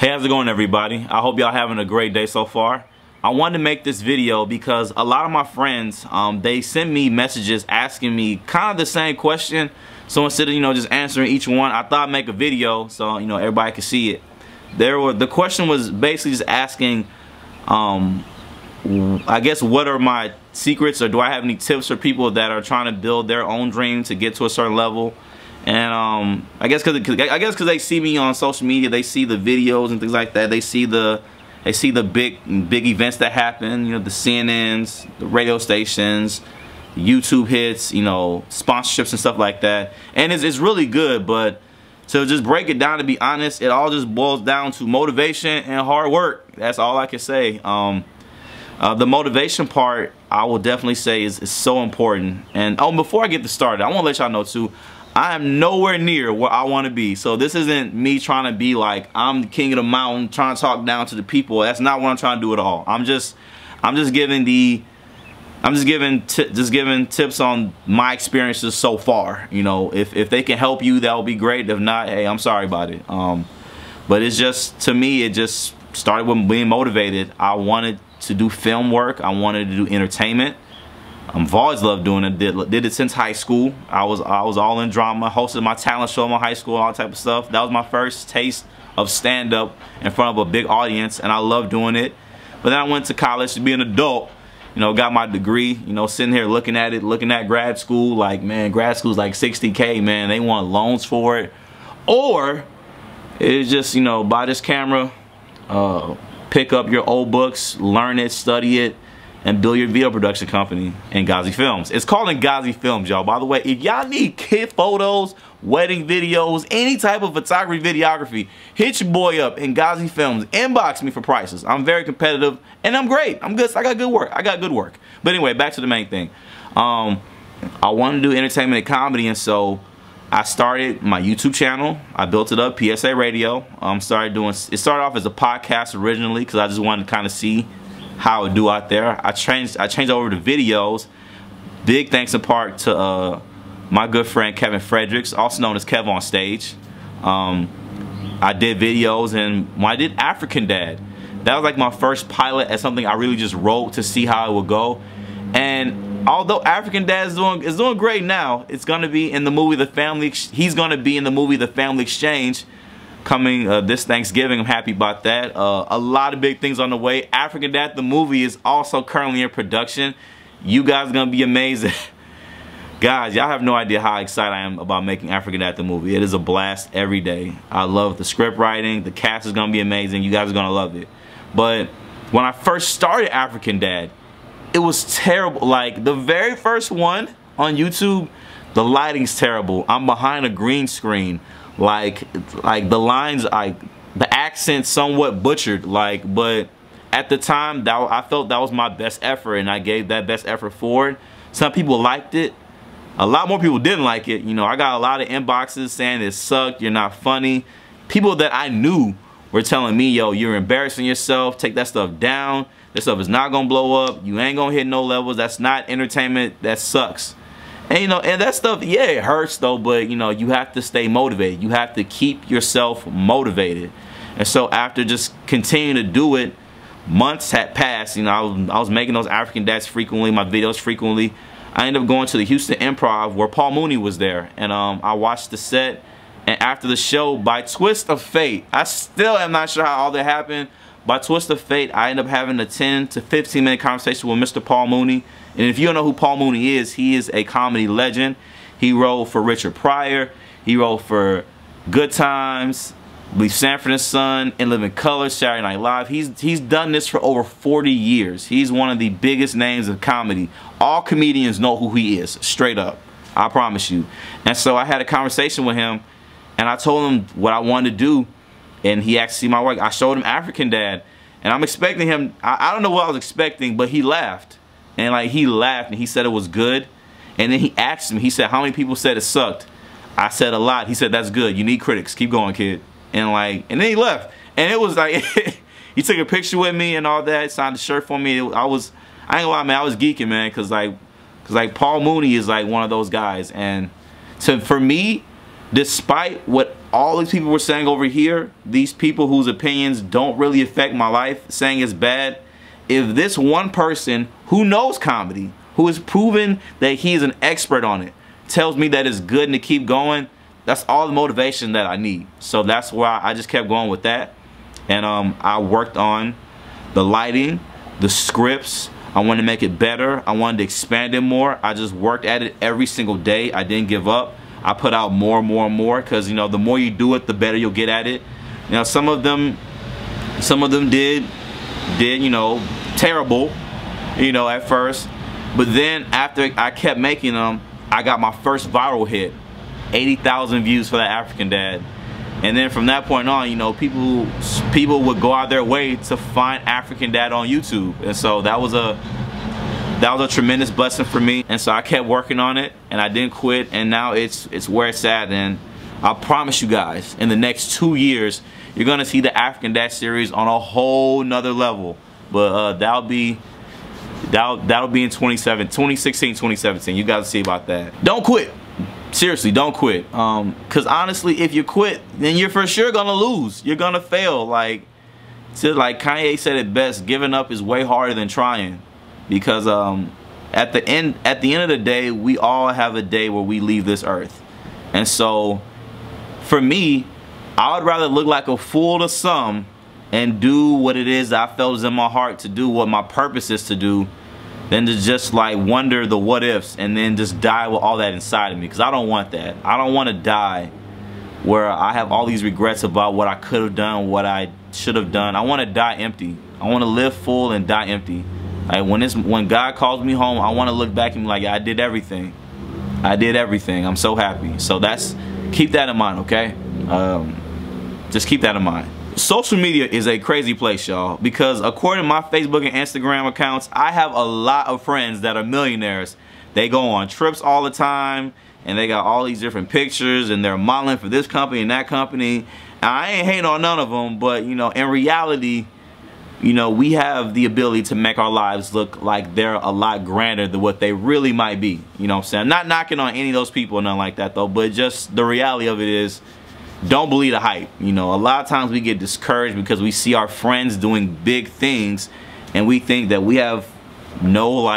Hey, how's it going, everybody? I hope y'all having a great day so far. I wanted to make this video because a lot of my friends, they send me messages asking me kind of the same question. So instead of, just answering each one, I thought I'd make a video so, everybody could see it. The question was basically just asking, I guess, what are my secrets, or do I have any tips for people that are trying to build their own dream to get to a certain level? And I guess because they see me on social media, they see the videos and things like that. They see the big events that happen. The CNNs, the radio stations, YouTube hits, sponsorships and stuff like that. And it's really good, but to just break it down, to be honest, it all just boils down to motivation and hard work. That's all I can say. The motivation part, I will definitely say, is so important. And before I get started, I want to let y'all know too, I am nowhere near where I want to be. So this isn't me trying to be like I'm the king of the mountain, trying to talk down to the people. That's not what I'm trying to do at all. I'm just giving tips on my experiences so far. If they can help you, that would be great. If not, hey, I'm sorry about it. But it's just, to me, it just started with being motivated. I wanted to do film work. I wanted to do entertainment. I've always loved doing it. Did it since high school. I was all in drama. Hosted my talent show in my high school, all that type of stuff. That was my first taste of stand-up in front of a big audience, and I loved doing it. But then I went to college to be an adult. Got my degree. Sitting here looking at grad school. Like, man, grad school's like $60K. Man, they want loans for it. Or it's just, buy this camera, pick up your old books, learn it, study it, and build your video production company in Ngazi Films. It's called Ngazi Films, y'all. By the way, if y'all need kid photos, wedding videos, any type of photography, videography, hit your boy up in Ngazi Films. Inbox me for prices. I'm very competitive, and I'm great. I'm good. I got good work. But anyway, back to the main thing. I wanted to do entertainment and comedy, and so I started my YouTube channel. I built it up, PSA Radio. It started off as a podcast originally because I just wanted to kind of see how it do out there. I changed over to videos. Big thanks in part to my good friend Kevin Fredericks, also known as Kev on Stage. I did videos, and when I did African Dad, that was like my first pilot at something I really just wrote to see how it would go. And although African Dad is doing great now, it's gonna be in the movie The Family. He's gonna be in the movie The Family Exchange, coming this Thanksgiving. I'm happy about that. A lot of big things on the way. African Dad, the movie, is also currently in production. You guys are gonna be amazing. Guys, y'all have no idea how excited I am about making African Dad the movie. It is a blast every day. I love the script writing. The cast is gonna be amazing. You guys are gonna love it. But when I first started African Dad, it was terrible. Like, the very first one on YouTube, the lighting's terrible. I'm behind a green screen. Like the lines, the accent somewhat butchered. But at the time, I felt that was my best effort, and I gave that best effort forward. Some people liked it. A lot more people didn't like it. I got a lot of inboxes saying it sucked, you're not funny. People that I knew were telling me, yo, you're embarrassing yourself, take that stuff down. This stuff is not gonna blow up. You ain't gonna hit no levels. That's not entertainment. That sucks. And and that stuff, yeah, it hurts though, but you have to stay motivated. You have to keep yourself motivated. And so after just continuing to do it, months had passed. I was making those African Dads frequently, my videos frequently. I ended up going to the Houston Improv where Paul Mooney was there, and I watched the set. And after the show, by twist of fate, I still am not sure how all that happened. By twist of fate, I ended up having a 10 to 15 minute conversation with Mr. Paul Mooney. And if you don't know who Paul Mooney is, he is a comedy legend. He wrote for Richard Pryor. He wrote for Good Times, I believe Sanford and Son, In Living Color, Saturday Night Live. He's done this for over 40 years. He's one of the biggest names of comedy. All comedians know who he is, straight up. I promise you. And so I had a conversation with him, and I told him what I wanted to do, and he asked to see my work. I showed him African Dad, and I'm expecting him, I don't know what I was expecting, but he laughed. And he laughed, and he said it was good. And then he asked me, he said, how many people said it sucked? I said a lot. He said, that's good. You need critics. Keep going, kid. And then he left. And it was like, he took a picture with me and all that, signed a shirt for me. I ain't gonna lie, man, I was geeking, man, cause Paul Mooney is like one of those guys. And so for me, despite what all these people were saying over here, these people whose opinions don't really affect my life, saying it's bad, if this one person who knows comedy, who has proven that he is an expert on it, tells me that it's good and to keep going, that's all the motivation that I need. So that's why I just kept going with that. And I worked on the lighting, the scripts. I wanted to make it better. I wanted to expand it more. I just worked at it every single day. I didn't give up. I put out more and more and more, because, you know, the more you do it, the better you'll get at it. You know, some of them did, you know, terrible, you know, at first. But then after I kept making them, I got my first viral hit, 80,000 views for That African Dad. And then from that point on, you know, people would go out their way to find African Dad on YouTube. And so that was a tremendous blessing for me. And so I kept working on it, and I didn't quit, and now it's where it's at. And I promise you guys, in the next 2 years, you're gonna see the African Dad series on a whole nother level. But that'll be in 2016, 2017. You guys see about that. Don't quit. Seriously, don't quit. Cause honestly, if you quit, then you're for sure gonna lose. You're gonna fail. Like Kanye said it best, giving up is way harder than trying. Because at the end of the day, we all have a day where we leave this earth. And so for me, I would rather look like a fool to some and do what it is that I felt was in my heart to do, what my purpose is to do, than to just like wonder the what ifs and then just die with all that inside of me. Because I don't want that. I don't want to die where I have all these regrets about what I could have done, what I should have done. I want to die empty. I want to live full and die empty. Like when God calls me home, I want to look back and be like, yeah, I did everything. I did everything. I'm so happy. So keep that in mind, okay? Just keep that in mind. Social media is a crazy place, y'all, because according to my Facebook and Instagram accounts, I have a lot of friends that are millionaires. They go on trips all the time, and they got all these different pictures, and they're modeling for this company and that company. And I ain't hating on none of them, but, you know, in reality, you know, we have the ability to make our lives look like they're a lot grander than what they really might be. You know what I'm saying? I'm not knocking on any of those people or nothing like that, though, but just the reality of it is, don't believe the hype. You know, a lot of times we get discouraged because we see our friends doing big things, and we think that we have no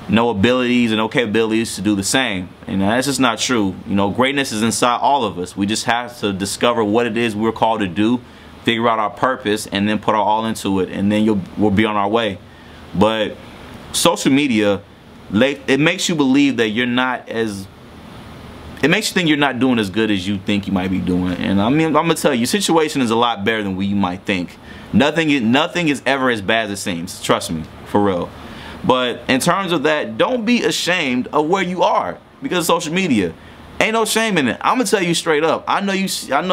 abilities and no capabilities to do the same. And that's just not true. You know, greatness is inside all of us. We just have to discover what it is we're called to do, figure out our purpose, and then put our all into it, and then we'll be on our way. But social media, it makes you believe that you're not as, it makes you think you're not doing as good as you think you might be doing. And I mean, I'm gonna tell you, your situation is a lot better than what you might think. Nothing is ever as bad as it seems. Trust me, for real. But in terms of that, don't be ashamed of where you are because of social media. Ain't no shame in it. I'm gonna tell you straight up. I know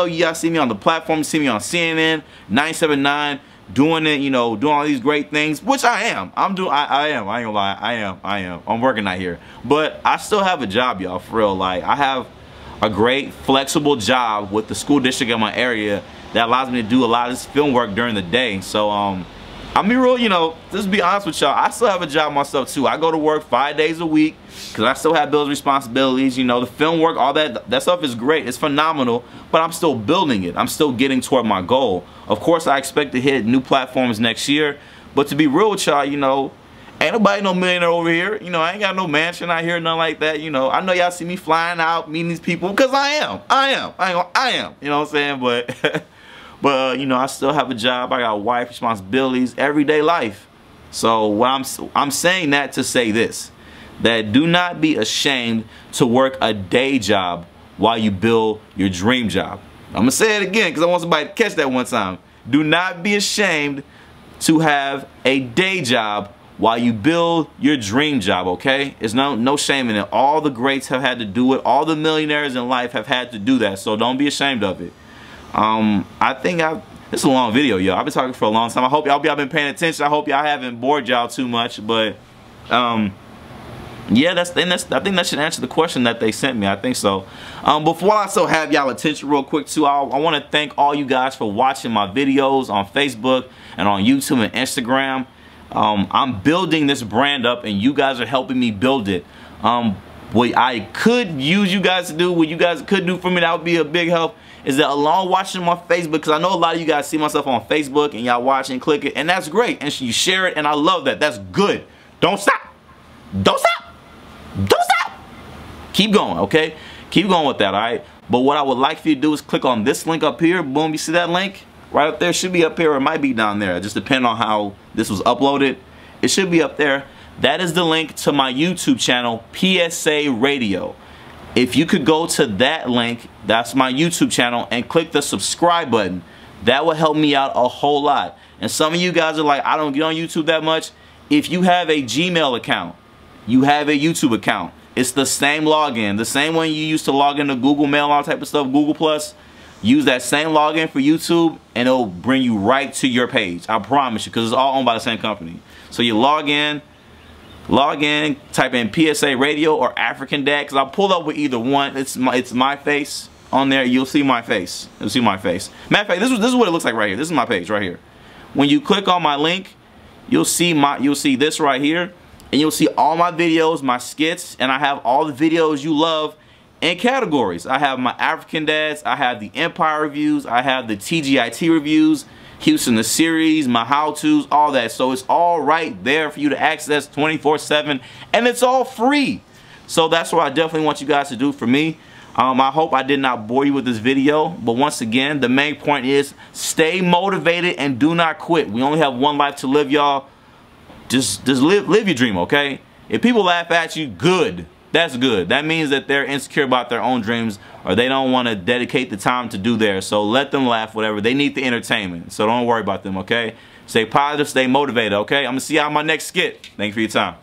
y'all see me on the platform, you see me on CNN, 979, doing it, you know, doing all these great things, which I am. I am. I ain't gonna lie. I am. I'm working out here. But I still have a job, y'all, for real. Like, I have a great, flexible job with the school district in my area that allows me to do a lot of this film work during the day. So, I'm be real, you know, just to be honest with y'all, I still have a job myself too. I go to work 5 days a week because I still have bills, responsibilities. You know, the film work, all that stuff is great. It's phenomenal, but I'm still building it. I'm still getting toward my goal. Of course, I expect to hit new platforms next year, but to be real with y'all, you know, ain't nobody no millionaire over here. You know, I ain't got no mansion out here, nothing like that. You know, I know y'all see me flying out, meeting these people, because I am. You know what I'm saying? But But you know, I still have a job. I got a wife, responsibilities, everyday life. So what I'm saying that to say this, that do not be ashamed to work a day job while you build your dream job. I'm gonna say it again because I want somebody to catch that one time. Do not be ashamed to have a day job while you build your dream job, okay? There's no shame in it. All the greats have had to do it. All the millionaires in life have had to do that. So don't be ashamed of it. I think this is a long video, y'all. I've been talking for a long time. I hope y'all been paying attention. I hope y'all haven't bored y'all too much. But yeah, I think that should answer the question that they sent me. I think so. Before I also have y'all attention real quick too, I want to thank all you guys for watching my videos on Facebook and on YouTube and Instagram. I'm building this brand up and you guys are helping me build it. What I could use you guys to do, what you guys could do for me, that would be a big help, is that along watching them on Facebook, because I know a lot of you guys see myself on Facebook and y'all watch and click it, and that's great, and you share it, and I love that. That's good. Don't stop. Don't stop. Don't stop. Keep going, okay? Keep going with that, all right? But what I would like for you to do is click on this link up here. Boom, you see that link? Right up there. It should be up here, or it might be down there. It just depends on how this was uploaded. It should be up there. That is the link to my YouTube channel, PSA Radio. If you could go to that link, that's my YouTube channel, and click the subscribe button, that would help me out a whole lot. And some of you guys are like, I don't get on YouTube that much. If you have a Gmail account, you have a YouTube account, it's the same login, the same one you used to log into Google Mail, all type of stuff, Google Plus. Use that same login for YouTube, and it'll bring you right to your page. I promise you, because it's all owned by the same company. So you log in, type in PSA Radio or African Dad, because I pulled up with either one. It's my face on there. You'll see my face. You'll see my face. Matter of fact, this is what it looks like right here. This is my page right here. When you click on my link, you'll see this right here. And you'll see all my videos, my skits, and I have all the videos you love in categories. I have my African Dads, I have the Empire reviews, I have the TGIT reviews, Houston the series, my how-tos, all that. So it's all right there for you to access 24/7, and it's all free. So that's what I definitely want you guys to do for me. I hope I did not bore you with this video, but once again, the main point is stay motivated and do not quit. We only have one life to live, y'all. Just live your dream, okay? If people laugh at you, good. That's good. That means that they're insecure about their own dreams, or they don't want to dedicate the time to do theirs. So let them laugh, whatever. They need the entertainment. So don't worry about them, okay? Stay positive, stay motivated, okay? I'm going to see you on my next skit. Thank you for your time.